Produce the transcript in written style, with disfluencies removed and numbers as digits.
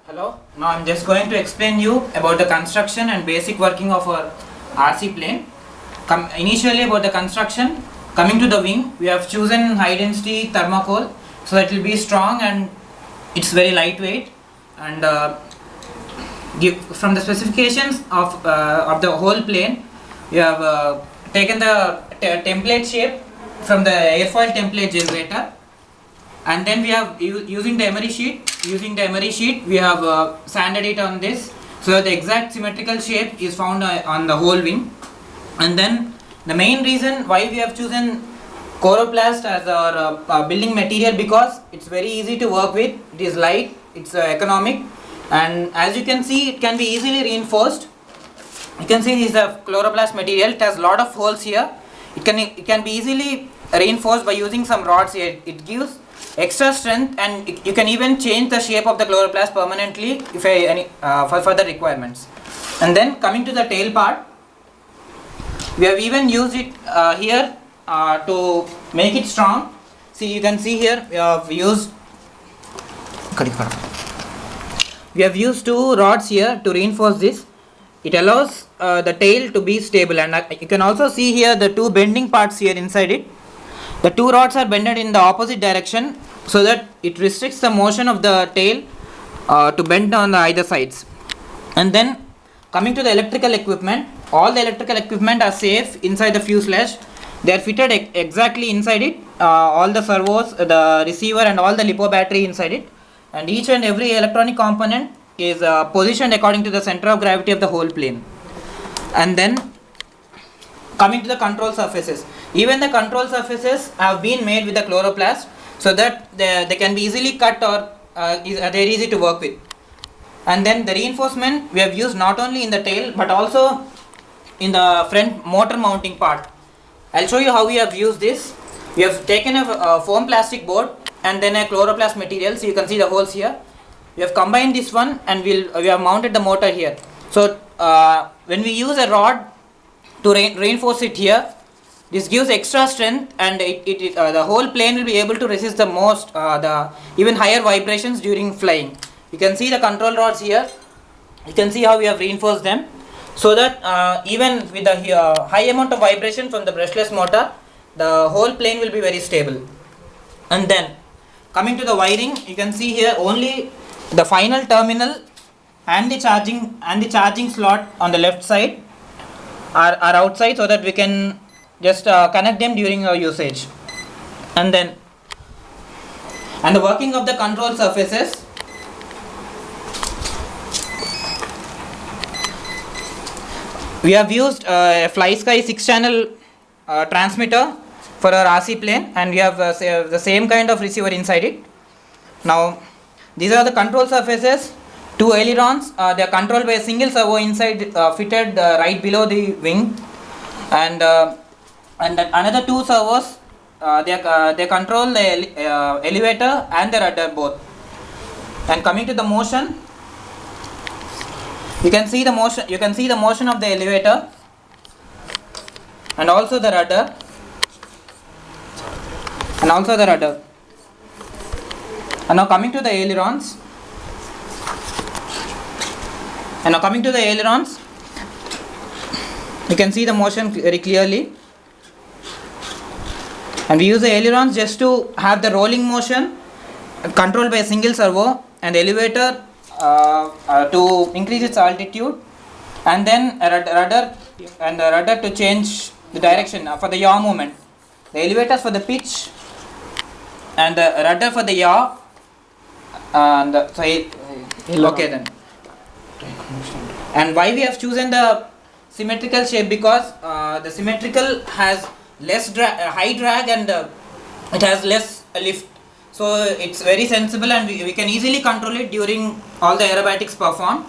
Hello, now I'm just going to explain you about the construction and basic working of our RC plane. Initially about the construction, coming to the wing, we have chosen high density thermocol so that it will be strong and it's very lightweight. And from the specifications of the whole plane, we have taken the template shape from the airfoil template generator. And then we have using the emery sheet we have sanded it on this so that the exact symmetrical shape is found on the whole wing. And then the main reason why we have chosen coroplast as our building material, because it's very easy to work with, it is light, it's economic, and as you can see it can be easily reinforced. You can see this is a chloroplast material, it has lot of holes here. It can be easily reinforced by using some rods here. It gives extra strength, and you can even change the shape of the chloroplast permanently if for further requirements. And then coming to the tail part, we have even used it here to make it strong. See, you can see here we have used two rods here to reinforce this. It allows the tail to be stable, and you can also see here the two bending parts here inside it. The two rods are bended in the opposite direction so that it restricts the motion of the tail to bend on the either sides. And then coming to the electrical equipment, all the electrical equipment are safe inside the fuselage. They are fitted exactly inside it, all the servos, the receiver and all the LiPo battery inside it, and each and every electronic component is positioned according to the center of gravity of the whole plane. And then coming to the control surfaces, even the control surfaces have been made with the chloroplast so that they can be easily cut, or they're easy to work with. And then the reinforcement we have used not only in the tail but also in the front motor mounting part. I'll show you how we have used this. We have taken a foam plastic board and then a chloroplast material, so you can see the holes here. We have combined this one and we have mounted the motor here. So when we use a rod to reinforce it here, this gives extra strength, and the whole plane will be able to resist the even higher vibrations during flying. You can see the control rods here. You can see how we have reinforced them so that even with the high amount of vibration from the brushless motor, the whole plane will be very stable. And then coming to the wiring, you can see here only the final terminal and the charging slot on the left side are outside, so that we can just connect them during our usage. And then the working of the control surfaces, we have used a FlySky 6-channel transmitter for our RC plane, and we have the same kind of receiver inside it. Now these are the control surfaces. Two ailerons, they are controlled by a single servo inside, fitted right below the wing, and another two servos, they control the elevator and the rudder both. And coming to the motion, you can see the motion of the elevator and also the rudder and now coming to the ailerons. You can see the motion very clearly, and we use the ailerons just to have the rolling motion controlled by a single servo, and the elevator to increase its altitude, and then a rudder to change the direction for the yaw movement. The elevators for the pitch and the rudder for the yaw. Okay then. And why we have chosen the symmetrical shape? Because the symmetrical has less high drag, and it has less lift, so it's very sensible, and we can easily control it during all the aerobatics performed.